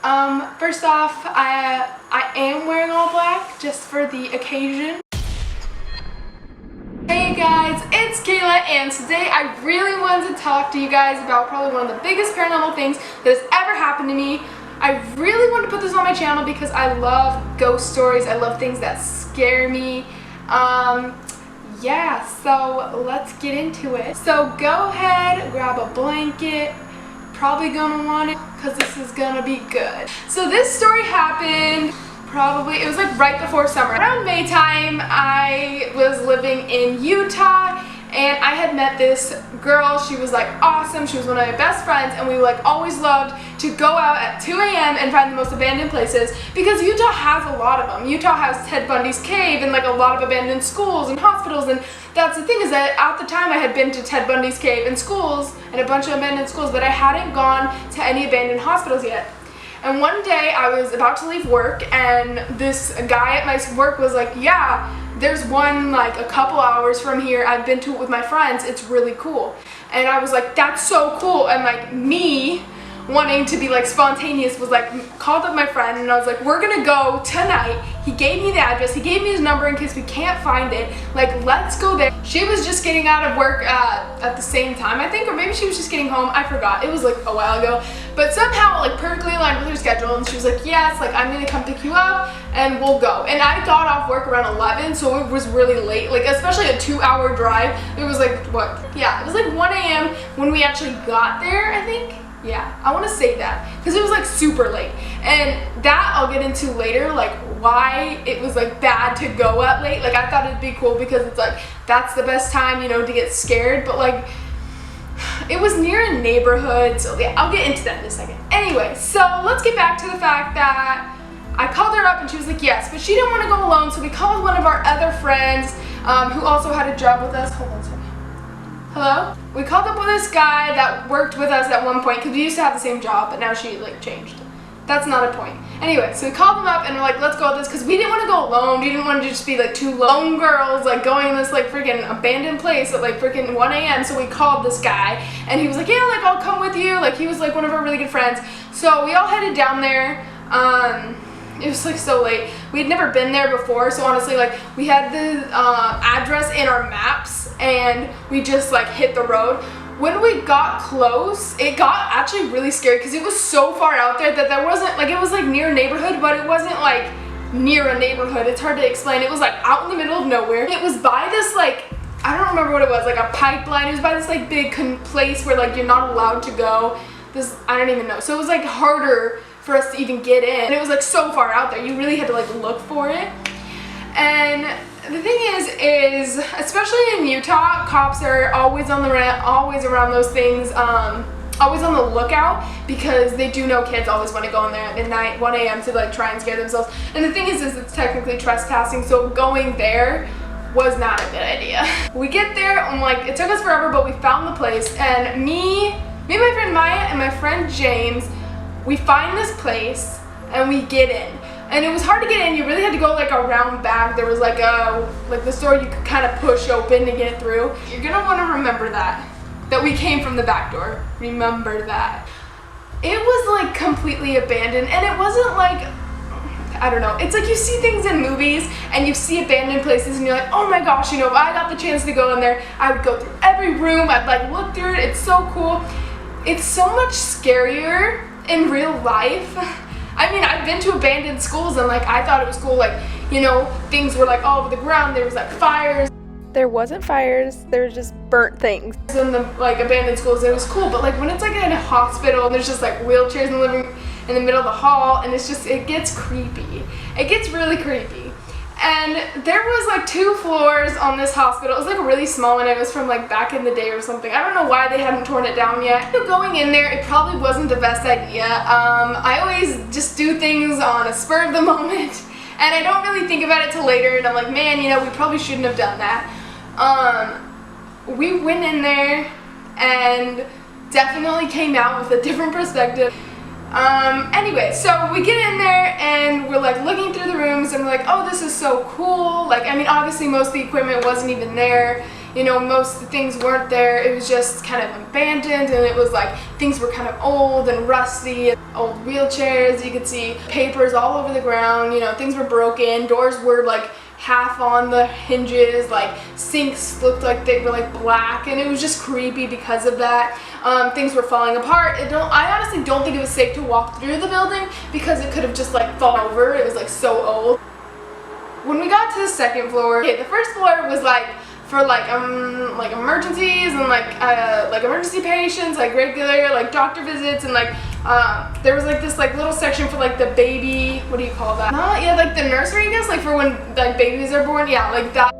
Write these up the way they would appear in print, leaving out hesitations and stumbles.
First off, I am wearing all black just for the occasion. Hey guys, it's Kayla, and today I really wanted to talk to you guys about probably one of the biggest paranormal things that has ever happened to me. I really wanted to put this on my channel because I love ghost stories. I love things that scare me. Yeah, so let's get into it. So go ahead, grab a blanket. Probably gonna want it because this is gonna be good. So this story happened probably, it was like right before summer. Around May time, I was living in Utah and I had met this girl. She was like awesome. She was one of my best friends, and we like always loved to go out at 2 a.m. and find the most abandoned places because Utah has a lot of them. Utah has Ted Bundy's cave and like a lot of abandoned schools and hospitals, and that's the thing is that at the time I had been to Ted Bundy's cave and schools and a bunch of abandoned schools, but I hadn't gone to any abandoned hospitals yet. And one day I was about to leave work and this guy at my work was like, yeah, there's one like a couple hours from here. I've been to it with my friends. It's really cool. And I was like, that's so cool. And like me wanting to be like spontaneous was like, called up my friend and I was like, we're gonna go tonight. He gave me the address. He gave me his number in case we can't find it. Like, let's go there. She was just getting out of work at the same time, I think, or maybe she was just getting home. I forgot. It was like a while ago. But somehow like perfectly aligned with her schedule, and she was like, yes, like I'm gonna come pick you up and we'll go. And I got off work around 11, so it was really late, like especially a 2-hour drive. It was like, what? Yeah, it was like 1 a.m. when we actually got there, I think. Yeah, I want to say that because it was like super late, and that I'll get into later, like why it was like bad to go out late. Like I thought it'd be cool because it's like that's the best time, you know, to get scared, but like it was near a neighborhood, so yeah, I'll get into that in a second. Anyway, so let's get back to the fact that I called her up and she was like yes, but she didn't want to go alone, so we called one of our other friends who also had a job with us. Hold on a second. Hello? We called up with this guy that worked with us at one point because we used to have the same job, but now she like changed. That's not a point. Anyway, so we called him up and we're like, let's go with this, because we didn't want to go alone. We didn't want to just be like two lone girls like going in this like freaking abandoned place at like freaking 1 a.m. So we called this guy and he was like, yeah, like I'll come with you. Like he was like one of our really good friends. So we all headed down there. It was like so late. We had never been there before, so honestly like we had the address in our maps and we just like hit the road. When we got close, it got actually really scary because it was so far out there that there wasn't like, it was like near a neighborhood, but it wasn't like near a neighborhood. It's hard to explain. It was like out in the middle of nowhere. It was by this like, I don't remember what it was, like a pipeline. It was by this like big place where like you're not allowed to go. This, I don't even know. So it was like harder for us to even get in. And it was like so far out there. You really had to like look for it. And the thing is especially in Utah, cops are always on the always around those things, always on the lookout, because they do know kids always want to go in there at midnight, 1 a.m. to like try and scare themselves. And the thing is it's technically trespassing, so going there was not a good idea. We get there and like it took us forever, but we found the place, and me, my friend Maya and my friend James, we find this place and we get in. And it was hard to get in. You really had to go like around back. There was like this door you could kind of push open to get through. You're gonna want to remember that we came from the back door. Remember that. It was like completely abandoned, and it wasn't like, I don't know, it's like you see things in movies and you see abandoned places and you're like, oh my gosh, you know, if I got the chance to go in there, I would go through every room. I'd like look through it. It's so cool. It's so much scarier in real life. I mean, I've been to abandoned schools and like I thought it was cool, like, you know, things were like all over the ground. There was like fires. There wasn't fires, there was just burnt things. In the like abandoned schools, it was cool, but like when it's like in a hospital and there's just like wheelchairs in the middle of the hall, and it's just, it gets creepy. It gets really creepy. And there was like 2 floors on this hospital. It was like a really small one. It was from like back in the day or something. I don't know why they hadn't torn it down yet. Going in there, it probably wasn't the best idea. I always just do things on a spur of the moment, and I don't really think about it till later, and I'm like, man, you know, we probably shouldn't have done that. We went in there and definitely came out with a different perspective. Anyway, so we get in there and we're like looking through the rooms and we're like, oh, this is so cool. Like, I mean, obviously most of the equipment wasn't even there. you know, most things weren't there. It was just kind of abandoned, and it was like things were kind of old and rusty, old wheelchairs. You could see papers all over the ground, you know, things were broken, doors were like half on the hinges, like sinks looked like they were like black, and it was just creepy because of that. Things were falling apart. I honestly don't think it was safe to walk through the building because it could have just like fallen over. It was like so old. When we got to the second floor, okay, the first floor was like for like emergencies and like emergency patients, like regular like doctor visits, and like there was like this like little section for like the baby, what do you call that? Yeah, like the nursery, I guess, like for when like babies are born. Yeah, like that.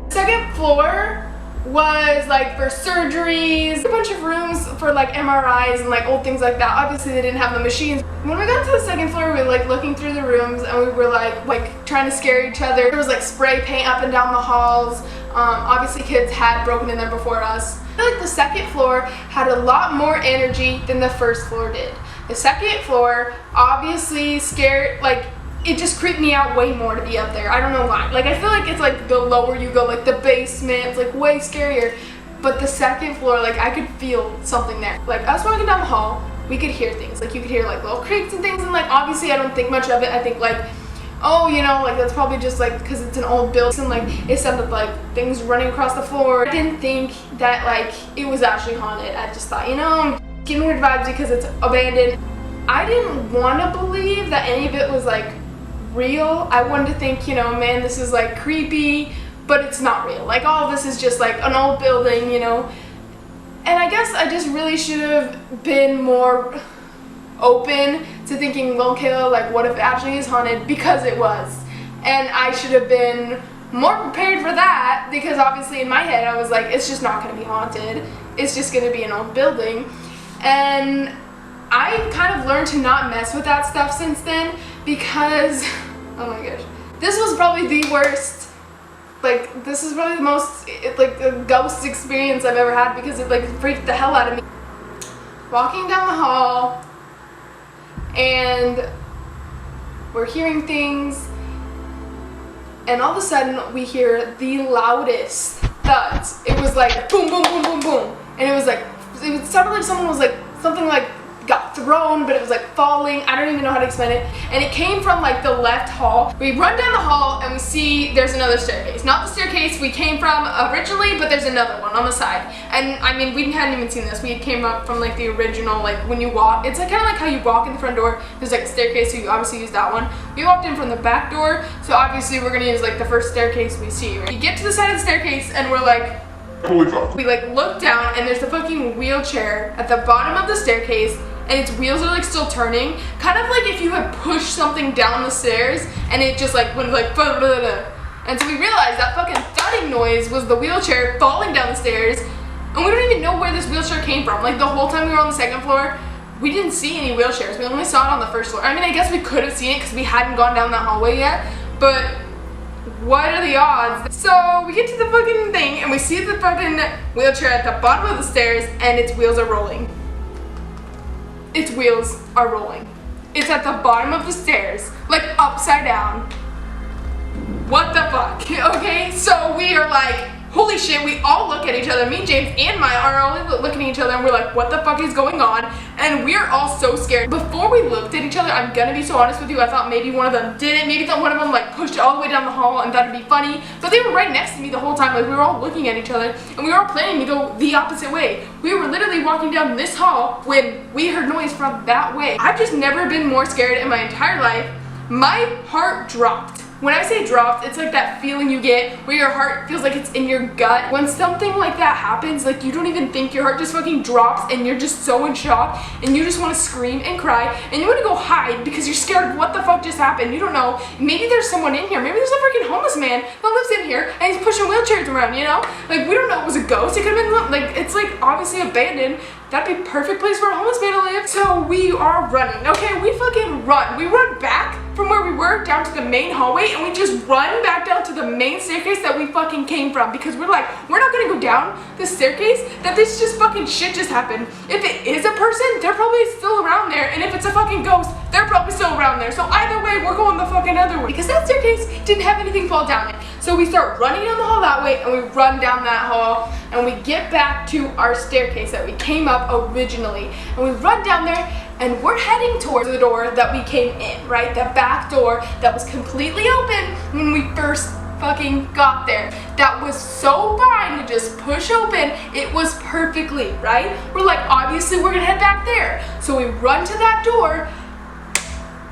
Second floor was like for surgeries, a bunch of rooms for like MRIs and like old things like that. Obviously they didn't have the machines. When we got to the second floor, we were like looking through the rooms, and we were like trying to scare each other. There was like spray paint up and down the halls. Obviously kids had broken in there before us. I feel like the second floor had a lot more energy than the first floor did. The second floor obviously scared, like, it just creeped me out way more to be up there. I don't know why. Like, I feel like it's like the lower you go, like the basement, it's like way scarier. But the second floor, like, I could feel something there. Like, us walking down the hall, we could hear things. Like, you could hear like little creaks and things, and like obviously I don't think much of it. I think like, oh, you know, like that's probably just like because it's an old building, and like it sounded like things running across the floor. I didn't think that like it was actually haunted. I just thought, you know, I'm getting weird vibes because it's abandoned. I didn't want to believe that any of it was like real. I wanted to think, you know, man, this is like creepy, but it's not real. Like all of this is just like an old building, you know. And I guess I just really should have been more open to thinking, well, Kayla, like what if it actually is haunted, because it was. And I should have been more prepared for that, because obviously in my head I was like, it's just not going to be haunted. It's just going to be an old building. And I kind of learned to not mess with that stuff since then, because, oh my gosh, this was probably the worst. Like, this is probably the most, like, the ghost experience I've ever had, because it, like, freaked the hell out of me. Walking down the hall, and we're hearing things, and all of a sudden, we hear the loudest thuds. It was like, boom, boom, boom, boom, boom. And it was like, it sounded like someone was like, something like, got thrown, but it was like falling. I don't even know how to explain it. And it came from like the left hall. We run down the hall and we see there's another staircase. Not the staircase we came from originally, but there's another one on the side. And I mean, we hadn't even seen this. We came up from like the original, like when you walk, it's like kind of like how you walk in the front door. There's like a staircase, so you obviously use that one. We walked in from the back door, so obviously we're gonna use like the first staircase we see. Right? You get to the side of the staircase and we're like, holy fuck. We like look down and there's the fucking wheelchair at the bottom of the staircase, and its wheels are like still turning, kind of like if you had pushed something down the stairs and it just like went like blah, blah, blah. And so we realized that fucking thudding noise was the wheelchair falling down the stairs, and we don't even know where this wheelchair came from. Like the whole time we were on the second floor, we didn't see any wheelchairs. We only saw it on the first floor. I mean, I guess we could have seen it because we hadn't gone down that hallway yet, but what are the odds? So we get to the fucking thing and we see the fucking wheelchair at the bottom of the stairs, and its wheels are rolling. Its wheels are rolling. It's at the bottom of the stairs, like upside down. What the fuck? Okay, so we are like, holy shit, we all look at each other. Me, James, and Maya are all looking at each other, and we're like, what the fuck is going on? And we're all so scared. Before we looked at each other, I'm gonna be so honest with you, I thought maybe one of them did it. Maybe one of them like pushed it all the way down the hall and thought it'd be funny. But they were right next to me the whole time. Like we were all looking at each other, and we were all planning to go the opposite way. We were literally walking down this hall when we heard noise from that way. I've just never been more scared in my entire life. My heart dropped. When I say dropped, it's like that feeling you get where your heart feels like it's in your gut. When something like that happens, like you don't even think, your heart just fucking drops, and you're just so in shock, and you just want to scream and cry, and you want to go hide because you're scared of what the fuck just happened. You don't know. Maybe there's someone in here. Maybe there's a freaking homeless man that lives in here and he's pushing wheelchairs around, you know? Like we don't know. It was a ghost. It could have been like, it's like obviously abandoned. That'd be a perfect place for a homeless man to live. So we are running. Okay, we fucking run. We run back from where we were down to the main hallway, and we just run back down to the main staircase that we fucking came from, because we're like, we're not gonna go down the staircase that this just fucking shit just happened. If it is a person, they're probably still around there, and if it's a fucking ghost, they're probably still around there. So either way, we're going the fucking other way. Because that staircase didn't have anything fall down it. So we start running down the hall that way, and we run down that hall, and we get back to our staircase that we came up originally. And we run down there, and we're heading towards the door that we came in, right? The back door that was completely open when we first fucking got there. That was so fine to just push open. It was perfectly, right? We're like, obviously we're gonna head back there. So we run to that door,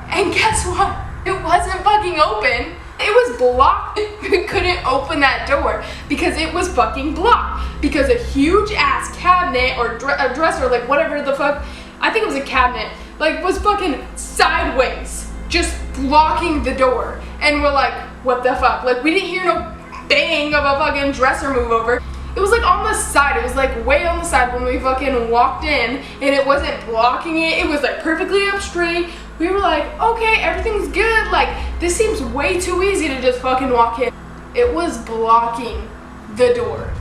and guess what? It wasn't fucking open. It was blocked. We couldn't open that door because it was fucking blocked. Because a huge ass cabinet or a dresser, like whatever the fuck, I think it was a cabinet, like was fucking sideways, just blocking the door. And we're like, what the fuck? Like we didn't hear no bang of a fucking dresser move over. It was like on the side. It was like way on the side when we fucking walked in, and it wasn't blocking it. It was like perfectly up straight. We were like, okay, everything's good. Like this seems way too easy to just fucking walk in. It was blocking the door.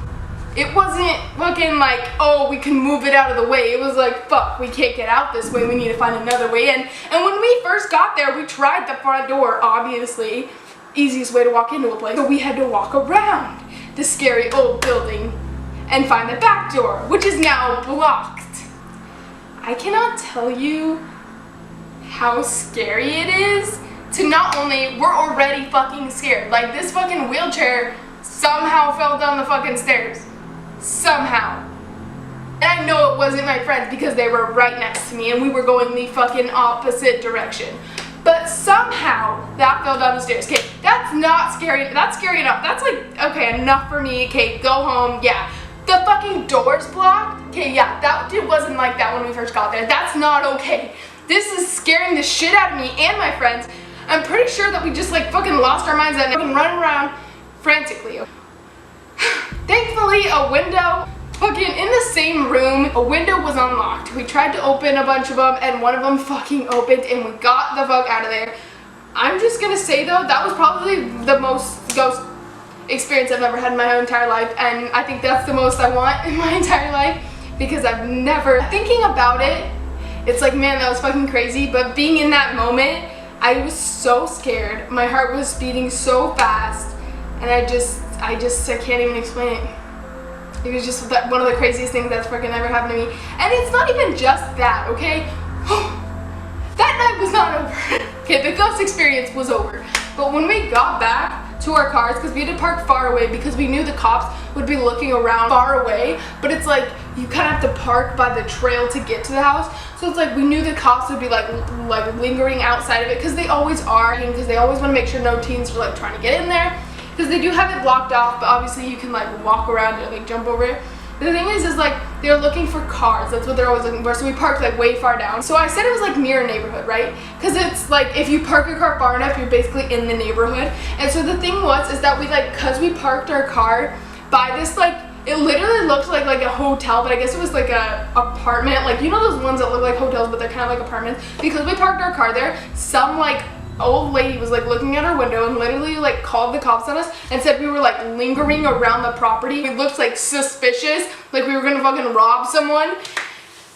It wasn't fucking like, oh, we can move it out of the way. It was like, fuck, we can't get out this way. We need to find another way in. And when we first got there, we tried the front door, obviously. Easiest way to walk into a place. So we had to walk around the scary old building and find the back door, which is now blocked. I cannot tell you how scary it is to not only, we're already fucking scared. Like this fucking wheelchair somehow fell down the fucking stairs. Somehow. And I know it wasn't my friends because they were right next to me and we were going the fucking opposite direction. But somehow that fell down the stairs. Okay, that's not scary. That's scary enough. That's like, okay, enough for me. Okay, go home. Yeah. The fucking door's blocked. Okay, yeah, that it wasn't like that when we first got there. That's not okay. This is scaring the shit out of me and my friends. I'm pretty sure that we just like fucking lost our minds and fucking run around frantically. Thankfully, a window, fucking in the same room, a window was unlocked. We tried to open a bunch of them and one of them fucking opened and we got the fuck out of there. I'm just gonna say though, that was probably the most ghost experience I've ever had in my entire life, and I think that's the most I want in my entire life because I've never, thinking about it, it's like, man, that was fucking crazy, but being in that moment, I was so scared. My heart was beating so fast and I can't even explain it. It was just one of the craziest things that's freaking ever happened to me. And it's not even just that, okay? That night was not over. Okay, the ghost experience was over. But when we got back to our cars, because we had to park far away because we knew the cops would be looking around far away, but it's like you kind of have to park by the trail to get to the house. So it's like we knew the cops would be like lingering outside of it because they always are, because they always want to make sure no teens are like trying to get in there. Because they do have it blocked off, but obviously you can like walk around it, like jump over it. The thing is like they're looking for cars. That's what they're always looking for. So we parked like way far down. So I said it was like near a neighborhood, right? Because it's like if you park your car far enough, you're basically in the neighborhood. And so the thing is that we like, cause we parked our car by this like, it literally looked like a hotel, but I guess it was like a apartment. Like, you know those ones that look like hotels, but they're kind of like apartments. Because we parked our car there, some like old lady was like looking at our window and literally like called the cops on us and said we were like lingering around the property. We looked like suspicious, like we were gonna fucking rob someone.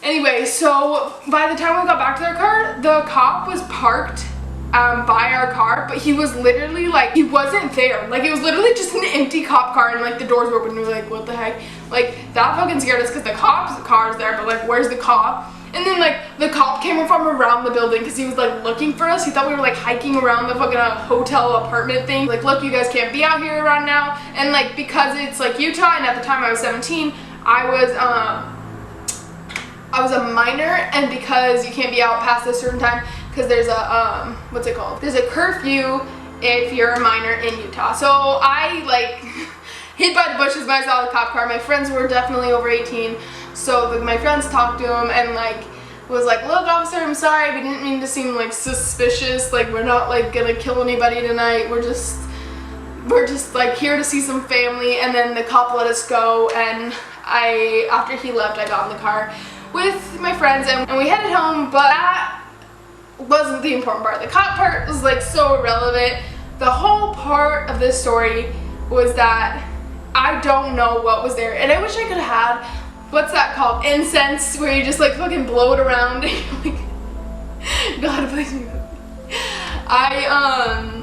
Anyway, so by the time we got back to our car, the cop was parked by our car, but he was literally like, he wasn't there. Like it was literally just an empty cop car and like the doors were open and we were like, what the heck? Like that fucking scared us because the cop's car's there, but like where's the cop? And then like the cop came from around the building because he was like looking for us. He thought we were like hiking around the fucking hotel apartment thing. Like, look, you guys can't be out here around now. And like because it's like Utah, and at the time I was 17, I was a minor, and because you can't be out past a certain time because there's a what's it called? There's a curfew if you're a minor in Utah. So I like hid by the bushes when I saw the cop car. My friends were definitely over 18. So my friends talked to him and like was like, look officer, I'm sorry, we didn't mean to seem like suspicious, like we're not like gonna kill anybody tonight, we're just like here to see some family. And then the cop let us go, and after he left, I got in the car with my friends and we headed home. But that wasn't the important part. The cop part was like so irrelevant. The whole part of this story was that I don't know what was there, and I wish I could have had what's that called? Incense, where you just like fucking blow it around. Like, God, please me. I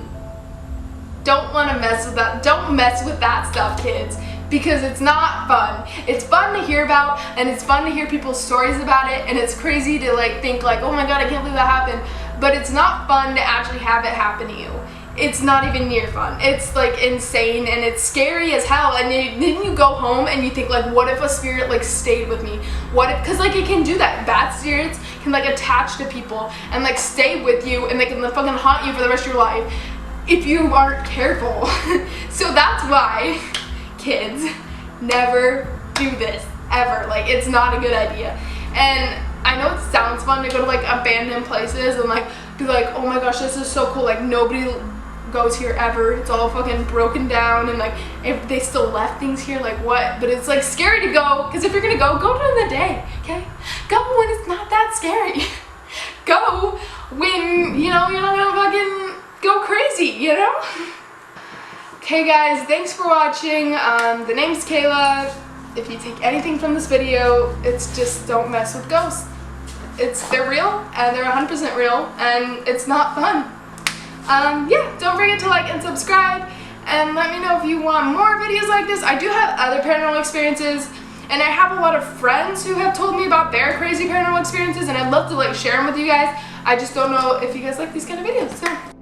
don't want to mess with that. Don't mess with that stuff, kids, because it's not fun. It's fun to hear about, and it's fun to hear people's stories about it, and it's crazy to like think like, oh my God, I can't believe that happened. But it's not fun to actually have it happen to you. It's not even near fun. It's like insane, and it's scary as hell. And then you go home and you think like, what if a spirit like stayed with me? What if, because like it can do that. Bad spirits can like attach to people and like stay with you, and they can fucking haunt you for the rest of your life if you aren't careful. So that's why, kids, never do this ever. Like, it's not a good idea. And I know it sounds fun to go to like abandoned places and like be like, oh my gosh, this is so cool, like nobody goes here ever, it's all fucking broken down, and like if they still left things here, like what? But it's like scary to go, because if you're gonna go during the day, okay? Go when it's not that scary. Go when, you know, you're not gonna fucking go crazy, you know? Okay guys, thanks for watching. The name's Kayla. If you take anything from this video, it's just don't mess with ghosts. They're real, and they're 100% real, and it's not fun. Yeah, don't forget to like and subscribe, and let me know if you want more videos like this. I do have other paranormal experiences, and I have a lot of friends who have told me about their crazy paranormal experiences, and I'd love to like share them with you guys. I just don't know if you guys like these kind of videos, so